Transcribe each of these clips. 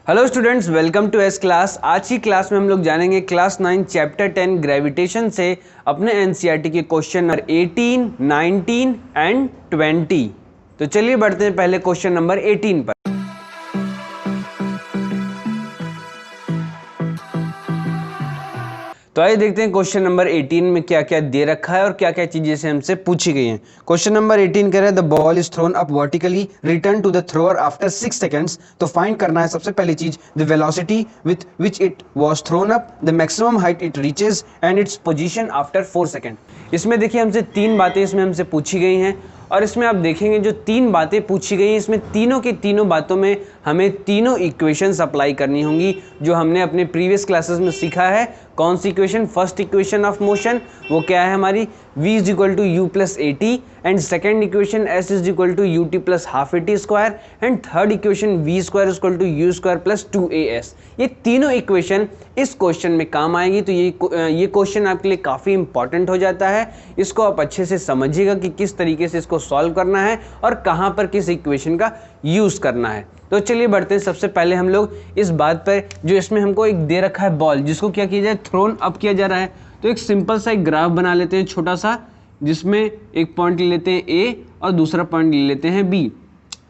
Hello students, welcome to S class. आज की class में हम लोग जानेंगे क्लास 9 चैप्टर 10 ग्रेविटेशन से अपने एनसीईआरटी के क्वेश्चन नंबर 18, 19 एंड 20। तो चलिए बढ़ते हैं पहले क्वेश्चन नंबर 18 पर। तो आइए देखते हैं क्वेश्चन नंबर 18 में क्या क्या दे रखा है और क्या क्या चीजें से हमसे पूछी गई हैं। क्वेश्चन नंबर 18 कह रहा है the ball is thrown up vertically, return to the thrower after 6 seconds. तो फाइंड करना है सबसे पहली चीज the velocity with which it was thrown up, the maximum height it reaches and its position after 4 second. इसमें देखिए हमसे तीन बातें इसमें हमसे पूछी गई हैं और इसमें आप देखेंगे जो तीन बातें पूछी गई हैं इसमें तीनों की तीनों बातों में हमें तीनों इक्वेशंस अप्लाई करनी होंगी जो हमने अपने प्रीवियस क्लासेस में सीखा है। कौन सी equation? First equation of motion, वो क्या है हमारी v is equal to you plus A t, and second equation s is equal to u t plus half a t square, and third equation v square is equal to you square plus 2as। ये तीनों equation इस question में काम आएगी। तो ये question आपके लिए काफ़ी इंपॉर्टेंट हो जाता है। इसको आप अच्छे से समझिएगा कि किस तरीके से इसको सॉल्व करना है और कहाँ पर किस इक्वेशन का यूज़ करना है। तो चलिए बढ़ते हैं। सबसे पहले हम लोग इस बात पर, जो इसमें हमको एक दे रखा है बॉल जिसको क्या किया जाए, थ्रोन अप किया जा रहा है। तो एक सिंपल सा एक ग्राफ बना लेते हैं छोटा सा, जिसमें एक पॉइंट ले लेते हैं ए और दूसरा पॉइंट ले लेते हैं बी।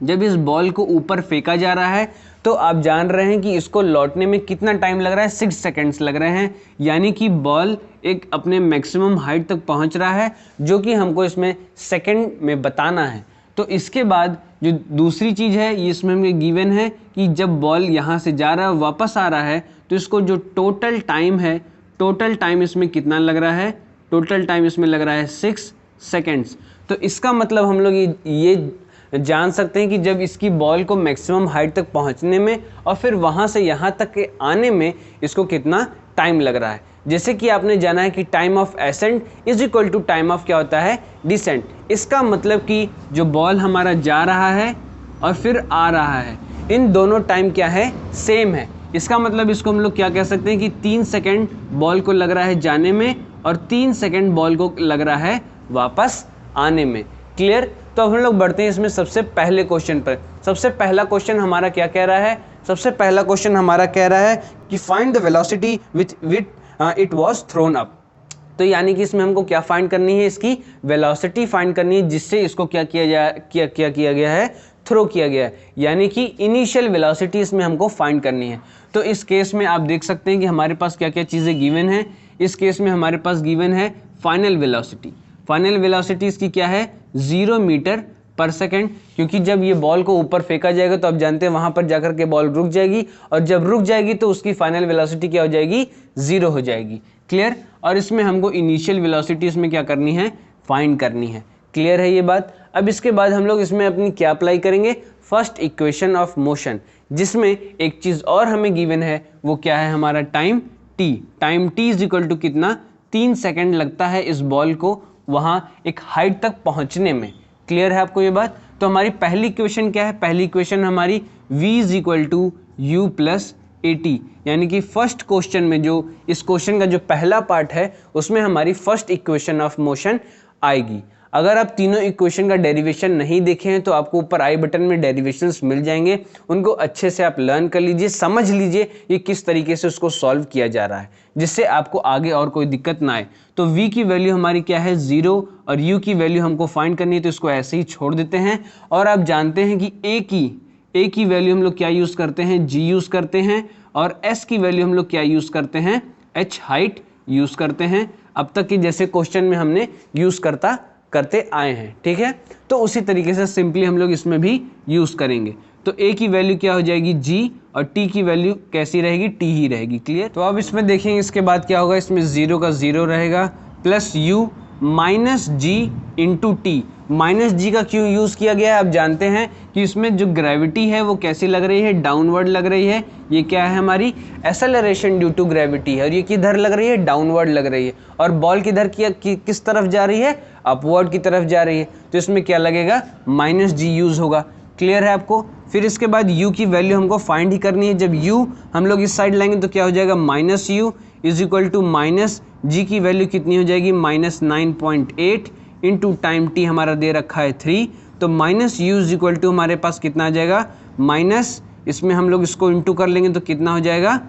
जब इस बॉल को ऊपर फेंका जा रहा है तो आप जान रहे हैं कि इसको लौटने में कितना टाइम लग रहा है, 6 सेकेंड्स लग रहे हैं। यानी कि बॉल एक अपने मैक्सिमम हाइट तक पहुंच रहा है जो कि हमको इसमें सेकेंड में बताना है। तो इसके बाद जो दूसरी चीज़ है ये इसमें हमें गिवन है कि जब बॉल यहाँ से जा रहा है वापस आ रहा है तो इसको जो टोटल टाइम है, टोटल टाइम इसमें कितना लग रहा है, टोटल टाइम इसमें लग रहा है 6 सेकेंड्स। तो इसका मतलब हम लोग ये जान सकते हैं कि जब इसकी बॉल को मैक्सिमम हाइट तक पहुंचने में और फिर वहां से यहाँ तक के आने में इसको कितना टाइम लग रहा है। जैसे कि आपने जाना है कि time of ascent is equal to time of क्या होता है, डिसेंट। इसका मतलब कि जो बॉल हमारा जा रहा है और फिर आ रहा है, इन दोनों टाइम क्या है, सेम है। इसका मतलब इसको हम लोग क्या कह सकते हैं कि 3 सेकेंड बॉल को लग रहा है जाने में और 3 सेकेंड बॉल को लग रहा है वापस आने में। क्लियर? तो अब हम लोग बढ़ते हैं इसमें सबसे पहले क्वेश्चन पर। सबसे पहला क्वेश्चन हमारा क्या कह रहा है, सबसे पहला क्वेश्चन हमारा कह रहा है कि find the velocity with it was thrown up. तो यानी कि इसमें हमको क्या फाइंड करनी है, इसकी वेलोसिटी फाइंड करनी है जिससे इसको क्या किया गया है, थ्रो किया गया है। यानी कि इनिशियल वेलोसिटी इसमें हमको फाइंड करनी है। तो इस केस में आप देख सकते हैं कि हमारे पास क्या क्या चीज़ें गिवन है। इस केस में हमारे पास गिवन है फाइनल वेलोसिटी। फाइनल वेलोसिटी इसकी क्या है, 0 मीटर पर सेकेंड, क्योंकि जब ये बॉल को ऊपर फेंका जाएगा तो आप जानते हैं वहां पर जाकर के बॉल रुक जाएगी और जब रुक जाएगी तो उसकी फाइनल वेलोसिटी क्या हो जाएगी, 0 हो जाएगी। क्लियर? और इसमें हमको इनिशियल वेलोसिटी इसमें क्या करनी है, फाइंड करनी है। क्लियर है ये बात? अब इसके बाद हम लोग इसमें अपनी क्या अप्लाई करेंगे, फर्स्ट इक्वेशन ऑफ मोशन, जिसमें एक चीज़ और हमें गिवन है, वो क्या है हमारा time T. Time T is equal to कितना, 3 सेकेंड लगता है इस बॉल को वहाँ एक हाइट तक पहुँचने में। क्लियर है आपको ये बात? तो हमारी पहली इक्वेशन क्या है, पहली इक्वेशन हमारी v is equal to you plus A T. यानी कि फर्स्ट क्वेश्चन में जो इस क्वेश्चन का जो पहला पार्ट है उसमें हमारी फर्स्ट इक्वेशन ऑफ मोशन आएगी। अगर आप तीनों इक्वेशन का डेरिवेशन नहीं देखे हैं तो आपको ऊपर आई बटन में डेरिवेशंस मिल जाएंगे, उनको अच्छे से आप लर्न कर लीजिए, समझ लीजिए ये किस तरीके से उसको सॉल्व किया जा रहा है, जिससे आपको आगे और कोई दिक्कत ना आए। तो v की वैल्यू हमारी क्या है, 0, और u की वैल्यू हमको फाइंड करनी है तो इसको ऐसे ही छोड़ देते हैं। और आप जानते हैं कि a की वैल्यू हम लोग क्या यूज़ करते हैं, g यूज़ करते हैं, और s की वैल्यू हम लोग क्या यूज़ करते हैं, h हाइट यूज़ करते हैं। अब तक की जैसे क्वेश्चन में हमने यूज़ करते आए हैं। ठीक है? तो उसी तरीके से सिंपली हम लोग इसमें भी यूज़ करेंगे। तो a की वैल्यू क्या हो जाएगी, g, और t की वैल्यू कैसी रहेगी, t ही रहेगी। क्लियर? तो अब इसमें देखेंगे इसके बाद क्या होगा, इसमें 0 का 0 रहेगा plus u minus g into टी। माइनस जी का क्यों यूज़ किया गया है, आप जानते हैं कि इसमें जो ग्रेविटी है वो कैसी लग रही है, डाउनवर्ड लग रही है। ये क्या है, हमारी एक्सेलरेशन ड्यू टू ग्रेविटी है, और ये किधर लग रही है, डाउनवर्ड लग रही है। और बॉल किधर किस तरफ जा रही है, अपवर्ड की तरफ जा रही है। तो इसमें क्या लगेगा, माइनस जी यूज़ होगा। क्लियर है आपको? फिर इसके बाद u की वैल्यू हमको फाइंड ही करनी है। जब u हम लोग इस साइड लाएंगे तो क्या हो जाएगा, minus you is equal to minus g की वैल्यू कितनी हो जाएगी, माइनस 9.8 इंटू टाइम टी हमारा दे रखा है 3। तो minus you is equal to हमारे पास कितना आ जाएगा, माइनस इसमें हम लोग इसको इंटू कर लेंगे तो कितना हो जाएगा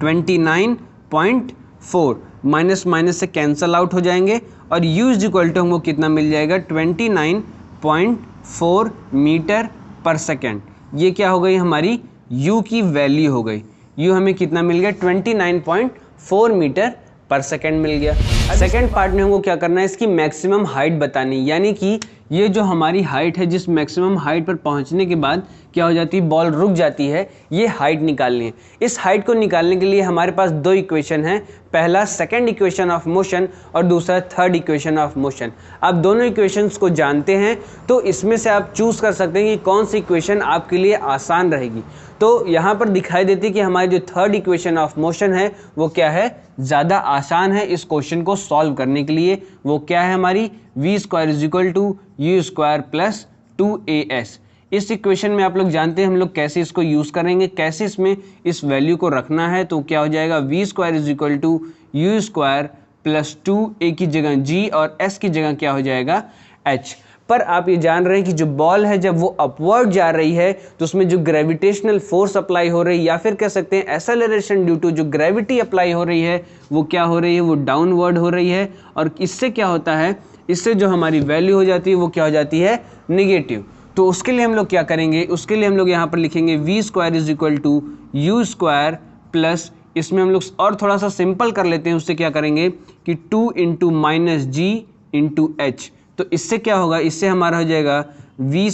29.4, माइनस माइनस से कैंसल आउट हो जाएंगे और u इज इक्वल टू हमको कितना मिल जाएगा 29.4 मीटर पर सेकेंड। ये क्या हो गई हमारी u की वैल्यू हो गई। u हमें कितना मिल गया 29.4 मीटर पर सेकेंड मिल गया। सेकेंड पार्ट में हमको क्या करना है, इसकी मैक्सिमम हाइट बतानी, यानी कि ये जो हमारी हाइट है, जिस मैक्सिमम हाइट पर पहुंचने के बाद क्या हो जाती है, बॉल रुक जाती है, ये हाइट निकालनी है। इस हाइट को निकालने के लिए हमारे पास दो इक्वेशन है, पहला सेकंड इक्वेशन ऑफ मोशन और दूसरा थर्ड इक्वेशन ऑफ मोशन। आप दोनों इक्वेशंस को जानते हैं तो इसमें से आप चूज कर सकते हैं कि कौन सी इक्वेशन आपके लिए आसान रहेगी। तो यहाँ पर दिखाई देती है कि हमारी जो थर्ड इक्वेशन ऑफ मोशन है वो क्या है, ज़्यादा आसान है इस क्वेश्चन को सॉल्व करने के लिए। वो क्या है हमारी v square is equal to you square plus 2as। इस इक्वेशन में आप लोग जानते हैं हम लोग कैसे इसको यूज़ करेंगे, कैसे इसमें इस वैल्यू को रखना है। तो क्या हो जाएगा v square is equal to you square plus 2a की जगह g और s की जगह क्या हो जाएगा h। पर आप ये जान रहे हैं कि जो बॉल है जब वो अपवर्ड जा रही है तो उसमें जो ग्रेविटेशनल फोर्स अप्लाई हो रही है, या फिर कह सकते हैं एक्सेलरेशन ड्यू टू जो ग्रेविटी अप्लाई हो रही है, वो क्या हो रही है, वो डाउनवर्ड हो रही है। और इससे क्या होता है, इससे जो हमारी वैल्यू हो जाती है वो क्या हो जाती है, नेगेटिव। तो उसके लिए हम लोग क्या करेंगे, उसके लिए हम लोग यहाँ पर लिखेंगे v square is equal to you square plus, इसमें हम लोग और थोड़ा सा सिंपल कर लेते हैं, उससे क्या करेंगे कि 2 into minus G into H. तो इससे क्या होगा, इससे हमारा हो जाएगा v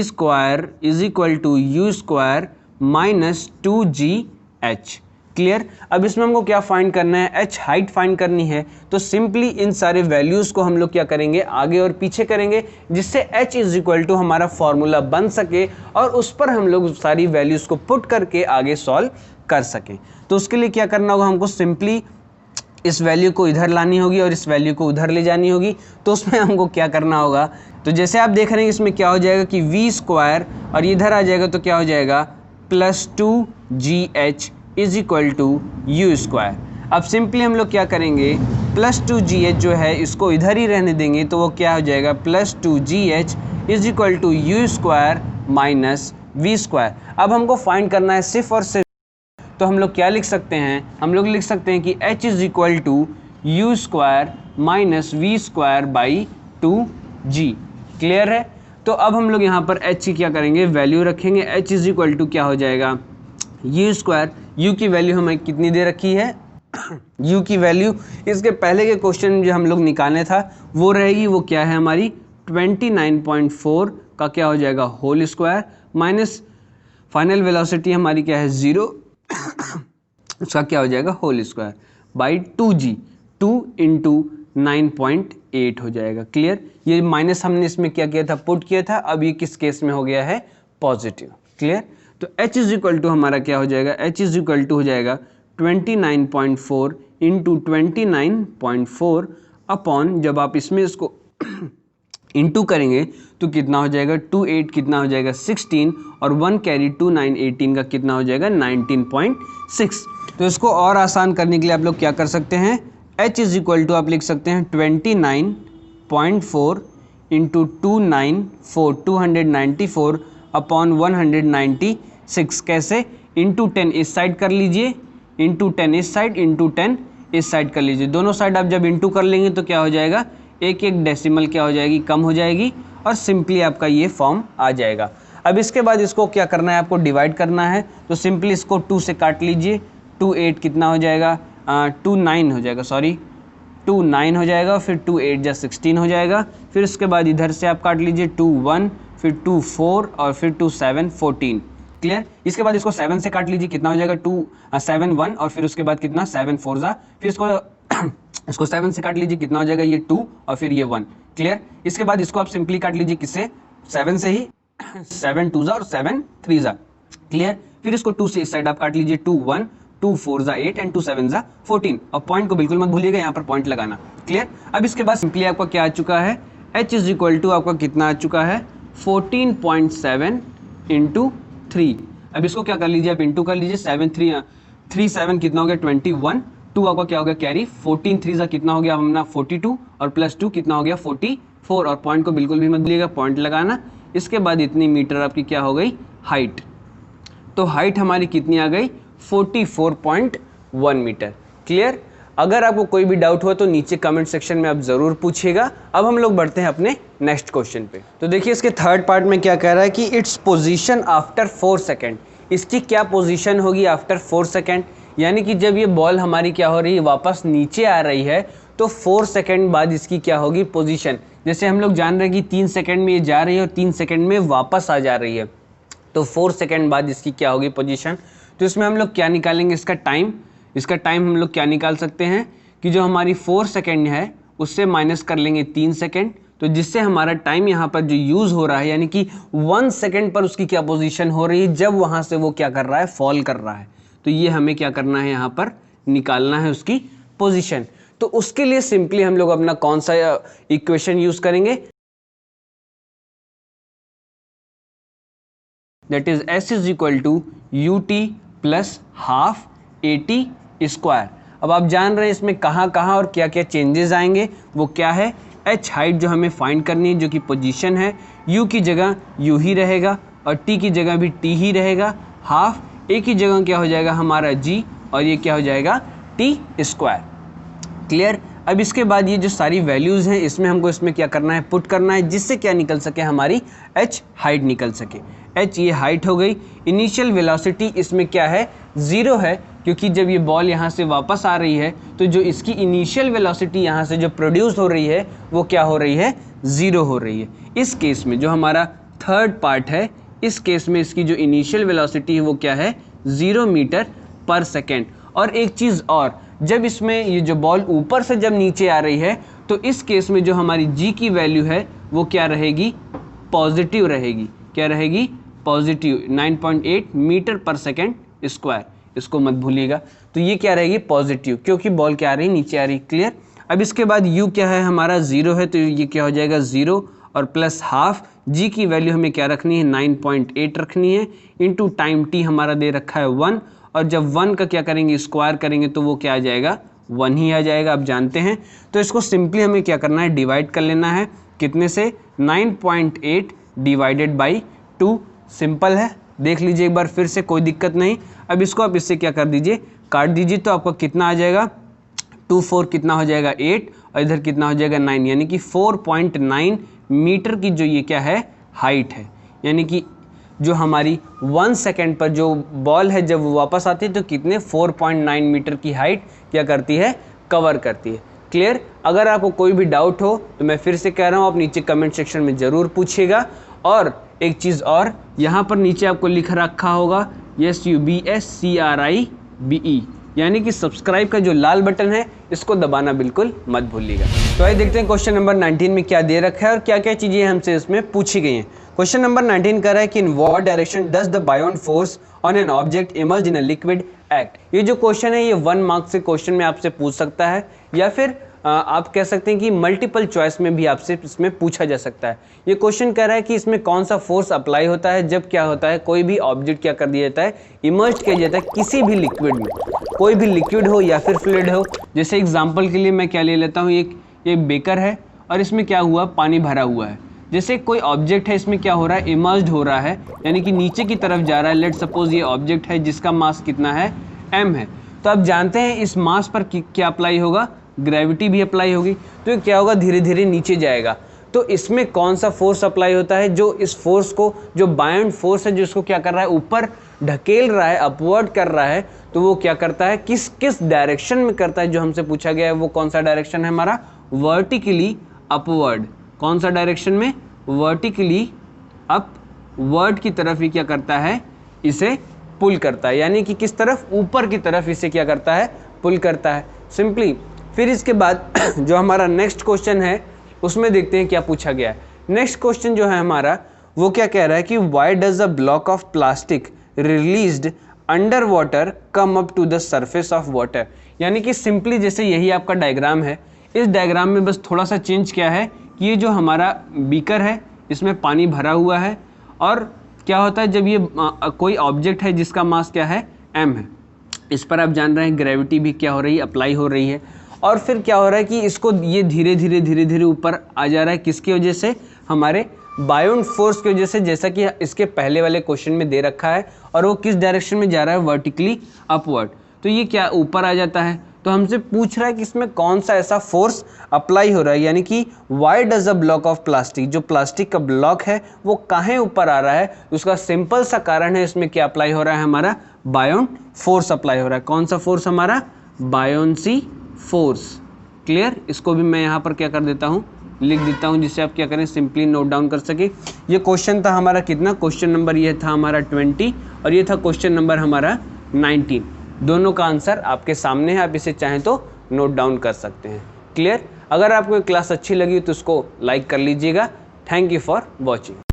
square is equal to you square minus 2gh। Clear. अब इसमें हमको क्या फाइंड करना है, h हाइट फाइंड करनी है। तो सिंपली इन सारे वैल्यूज़ को हम लोग क्या करेंगे, आगे और पीछे करेंगे, जिससे h इज इक्वल टू हमारा फॉर्मूला बन सके और उस पर हम लोग सारी वैल्यूज़ को पुट करके आगे सॉल्व कर सकें। तो उसके लिए क्या करना होगा, हमको सिंपली इस वैल्यू को इधर लानी होगी और इस वैल्यू को उधर ले जानी होगी। तो उसमें हमको क्या करना होगा, तो जैसे आप देख रहे हैं इसमें क्या हो जाएगा कि v स्क्वायर और इधर आ जाएगा तो क्या हो जाएगा plus 2gh is equal to you square. अब सिंपली हम लोग क्या करेंगे, प्लस 2gh जो है इसको इधर ही रहने देंगे, तो वो क्या हो जाएगा plus 2gh is equal to you square minus v square. अब हमको फाइंड करना है सिर्फ और सिर्फ, तो हम लोग क्या लिख सकते हैं, हम लोग लिख सकते हैं कि h is equal to you square minus v square by 2g। Clear है। तो अब हम लोग यहाँ पर h की क्या करेंगे, वैल्यू रखेंगे। h इज इक्वल टू क्या हो जाएगा यू स्क्वायर, u की वैल्यू हमें कितनी दे रखी है u की वैल्यू इसके पहले के क्वेश्चन में जो हम लोग निकालने था वो रहेगी, वो क्या है हमारी 29.4 का क्या हो जाएगा whole square minus final velocity हमारी क्या है 0 उसका क्या हो जाएगा whole square by 2g, 2 into 9.8 हो जाएगा। क्लियर। ये माइनस हमने इसमें क्या किया था, पुट किया था। अब ये किस केस में हो गया है, पॉजिटिव। क्लियर। तो h इज इक्वल टू हमारा क्या हो जाएगा, h इज इक्वल टू हो जाएगा 29.4 इंटू 29.4 अपॉन, जब आप इसमें इसको इंटू करेंगे तो कितना हो जाएगा 28 कितना हो जाएगा 16 और 1 कैरी 2 9 18 का कितना हो जाएगा 19.6। तो इसको और आसान करने के लिए आप लोग क्या कर सकते हैं, h इज इक्वल टू आप लिख सकते हैं 29.4 इंटू 294 अपॉन 196। कैसे, इंटू 10 इस साइड कर लीजिए, इंटू 10 इस साइड, इंटू 10 इस साइड कर लीजिए। दोनों साइड आप जब इंटू कर लेंगे तो क्या हो जाएगा, एक एक डेसिमल क्या हो जाएगी, कम हो जाएगी और सिंपली आपका ये फॉर्म आ जाएगा। अब इसके बाद इसको क्या करना है, आपको डिवाइड करना है। तो सिंपली इसको 2 से काट लीजिए, 2 8 कितना हो जाएगा 2 9 हो जाएगा, सॉरी 2 9 हो जाएगा, फिर 2 8 जा 16 हो जाएगा। फिर उसके बाद इधर से आप काट लीजिए 2 1, फिर 2 4 और फिर 2 7 14। क्लियर। इसके बाद इसको 7 से काट लीजिए, कितना हो जाएगा 2 7 1 और फिर उसके बाद कितना 7 4 जा, फिर इसको 7 से काट लीजिए, कितना हो जाएगा ये 2 और फिर ये 1। क्लियर। इसके बाद इसको आप सिंपली काट लीजिए किससे, 7 से ही 7 2 जा और 7 3 जा। क्लियर। फिर इसको 2 से इस साइड आप काट लीजिए 2 1, 2 4 जा 8 एंड 2 7 जा 14 और पॉइंट को बिल्कुल मत भूलिएगा, यहाँ पर पॉइंट लगाना। क्लियर। अब इसके बाद सिंपली आपका क्या आ चुका है, h इज इक्वल टू आपका कितना आ चुका है 14.7 इंटू 3। अब इसको क्या कर लीजिए, आप इंटू कर लीजिए, 3 7 कितना हो गया 21, 2 आपका क्या हो गया कैरी, 14 3 कितना हो गया अपना 42 और प्लस 2 कितना हो गया 44 और पॉइंट को बिल्कुल भी मत भूलिएगा, पॉइंट लगाना। इसके बाद इतनी मीटर आपकी क्या हो गई हाइट। तो हाइट हमारी कितनी आ गई 44.1 मीटर। क्लियर? अगर आपको कोई भी डाउट हो तो नीचे कमेंट सेक्शन में आप ज़रूर पूछिएगा। अब हम लोग बढ़ते हैं अपने नेक्स्ट क्वेश्चन पे। तो देखिए इसके थर्ड पार्ट में क्या कह रहा है कि इट्स पोजीशन आफ्टर 4 सेकेंड। इसकी क्या पोजीशन होगी आफ्टर 4 सेकेंड, यानी कि जब ये बॉल हमारी क्या हो रही है, वापस नीचे आ रही है, तो 4 सेकेंड बाद इसकी क्या होगी पोजीशन। जैसे हम लोग जान रहे हैं कि 3 सेकेंड में ये जा रही है और 3 सेकेंड में वापस आ जा रही है, तो 4 सेकेंड बाद इसकी क्या होगी पोजीशन। तो इसमें हम लोग क्या निकालेंगे, इसका टाइम हम लोग क्या निकाल सकते हैं कि जो हमारी 4 सेकेंड है उससे माइनस कर लेंगे 3 सेकेंड, तो जिससे हमारा टाइम यहाँ पर जो यूज़ हो रहा है, यानी कि 1 सेकेंड पर उसकी क्या पोजीशन हो रही है जब वहाँ से वो क्या कर रहा है, फॉल कर रहा है। तो ये हमें क्या करना है, यहाँ पर निकालना है उसकी पोजीशन। तो उसके लिए सिंपली हम लोग अपना कौन सा इक्वेशन यूज़ करेंगे, that is s is equal to ut plus half AT square. अब आप जान रहे हैं इसमें कहाँ कहाँ और क्या क्या चेंजेस आएंगे, वो क्या है, h हाइट जो हमें फाइंड करनी है, जो कि पोजीशन है, u की जगह u ही रहेगा और t की जगह भी t ही रहेगा, हाफ a की जगह क्या हो जाएगा हमारा g और ये क्या हो जाएगा t स्क्वायर। क्लियर? अब इसके बाद ये जो सारी वैल्यूज़ हैं इसमें हमको इसमें क्या करना है, पुट करना है, जिससे क्या निकल सके, हमारी h हाइट निकल सके। h ये हाइट हो गई। इनिशियल वेलोसिटी इसमें क्या है, 0 है, क्योंकि जब ये बॉल यहाँ से वापस आ रही है तो जो इसकी इनिशियल वेलोसिटी यहाँ से जो प्रोड्यूस हो रही है वो क्या हो रही है, 0 हो रही है। इस केस में जो हमारा थर्ड पार्ट है, इस केस में इसकी जो इनिशियल वेलोसिटी है वो क्या है, 0 मीटर पर सेकेंड। और एक चीज़ और, जब इसमें ये जो बॉल ऊपर से जब नीचे आ रही है तो इस केस में जो हमारी g की वैल्यू है वो क्या रहेगी, पॉजिटिव रहेगी। क्या रहेगी, पॉजिटिव, 9.8 मीटर पर सेकेंड स्क्वायर, इसको मत भूलिएगा। तो ये क्या रहेगी, पॉजिटिव, क्योंकि बॉल क्या आ रही है, नीचे आ रही। क्लियर? अब इसके बाद u क्या है हमारा, 0 है, तो ये क्या हो जाएगा 0 और प्लस हाफ g की वैल्यू हमें क्या रखनी है, 9.8 रखनी है, इंटू टाइम t हमारा दे रखा है 1, और जब 1 का क्या करेंगे, स्क्वायर करेंगे तो वो क्या आ जाएगा, 1 ही आ जाएगा, आप जानते हैं। तो इसको सिंपली हमें क्या करना है, डिवाइड कर लेना है, कितने से, 9.8 डिवाइडेड बाई 2। सिंपल है, देख लीजिए एक बार फिर से, कोई दिक्कत नहीं। अब इसको आप इससे क्या कर दीजिए, काट दीजिए, तो आपका कितना आ जाएगा, 2 4 कितना हो जाएगा 8 और इधर कितना हो जाएगा 9, यानी कि 4.9 मीटर की जो ये क्या है, हाइट है। यानी कि जो हमारी 1 सेकेंड पर जो बॉल है जब वो वापस आती है तो कितने, 4.9 मीटर की हाइट क्या करती है, कवर करती है। क्लियर? अगर आपको कोई भी डाउट हो तो मैं फिर से कह रहा हूँ, आप नीचे कमेंट सेक्शन में ज़रूर पूछिएगा। और एक चीज़ और, यहाँ पर नीचे आपको लिख रखा होगा SUBSCRIBE, यानी कि सब्सक्राइब का जो लाल बटन है इसको दबाना बिल्कुल मत भूलिएगा। तो आइए देखते हैं क्वेश्चन नंबर 19 में क्या दे रखा है और क्या क्या चीज़ें हमसे इसमें पूछी गई हैं। क्वेश्चन नंबर 19 कर रहा है कि in what direction does the buoyant force on an object immersed in a liquid act. ये जो क्वेश्चन है ये 1 मार्क से क्वेश्चन में आपसे पूछ सकता है, या फिर आप कह सकते हैं कि मल्टीपल चॉइस में भी आपसे इसमें पूछा जा सकता है। ये क्वेश्चन कह रहा है कि इसमें कौन सा फोर्स अप्लाई होता है जब क्या होता है, कोई भी ऑब्जेक्ट क्या कर दिया जाता है, इमर्ज किया जाता है किसी भी लिक्विड में, कोई भी लिक्विड हो या फिर फ्लूइड हो। जैसे एग्जांपल के लिए मैं क्या ले लेता हूँ, एक बेकर है और इसमें क्या हुआ, पानी भरा हुआ है। जैसे कोई ऑब्जेक्ट है, इसमें क्या हो रहा है, इमर्ज्ड हो रहा है, यानी कि नीचे की तरफ जा रहा है। लेट सपोज ये ऑब्जेक्ट है जिसका मास कितना है, m है। तो आप जानते हैं इस मास पर क्या अप्लाई होगा, ग्रेविटी भी अप्लाई होगी, तो ये क्या होगा, धीरे धीरे नीचे जाएगा। तो इसमें कौन सा फोर्स अप्लाई होता है, जो इस फोर्स को, जो बायोंड फोर्स है, जो इसको क्या कर रहा है, ऊपर ढकेल रहा है, अपवर्ड कर रहा है, तो वो क्या करता है, किस डायरेक्शन में करता है, जो हमसे पूछा गया है वो कौन सा डायरेक्शन है हमारा, वर्टिकली अपवर्ड। कौन सा डायरेक्शन में, वर्टिकली अपवर्ड की तरफ ही क्या करता है, इसे पुल करता है, यानी कि किस तरफ, ऊपर की तरफ इसे क्या करता है, पुल करता है, सिंपली। फिर इसके बाद जो हमारा नेक्स्ट क्वेश्चन है उसमें देखते हैं क्या पूछा गया है। नेक्स्ट क्वेश्चन जो है हमारा वो क्या कह रहा है कि why does a block of plastic released under water come up to the surface of water. यानी कि सिंपली जैसे यही आपका डायग्राम है, इस डायग्राम में बस थोड़ा सा चेंज क्या है कि ये जो हमारा बीकर है इसमें पानी भरा हुआ है, और क्या होता है जब ये कोई ऑब्जेक्ट है जिसका मास क्या है, m है, इस पर आप जान रहे हैं ग्रेविटी भी क्या हो रही है, अप्लाई हो रही है। और फिर क्या हो रहा है कि इसको ये धीरे धीरे ऊपर आ जा रहा है, किसकी वजह से, हमारे बायोन फोर्स की वजह से, जैसा कि इसके पहले वाले क्वेश्चन में दे रखा है, और वो किस डायरेक्शन में जा रहा है, वर्टिकली अपवर्ड। तो ये क्या ऊपर आ जाता है। तो हमसे पूछ रहा है कि इसमें कौन सा ऐसा फोर्स अप्लाई हो रहा है, यानी कि why does a block of plastic, जो प्लास्टिक का ब्लॉक है वो कहाँ ऊपर आ रहा है। उसका सिंपल सा कारण है, इसमें क्या अप्लाई हो रहा है, हमारा बायोन फोर्स अप्लाई हो रहा है। कौन सा फोर्स, हमारा बायोन्सी फोर्स। क्लियर। इसको भी मैं यहाँ पर क्या कर देता हूँ, लिख देता हूँ, जिससे आप क्या करें, सिंपली नोट डाउन कर सके। ये क्वेश्चन था हमारा कितना, क्वेश्चन नंबर ये था हमारा 20 और ये था क्वेश्चन नंबर हमारा 19। दोनों का आंसर आपके सामने है, आप इसे चाहें तो नोट डाउन कर सकते हैं। क्लियर। अगर आपको क्लास अच्छी लगी तो उसको लाइक कर लीजिएगा। Thank you for watching.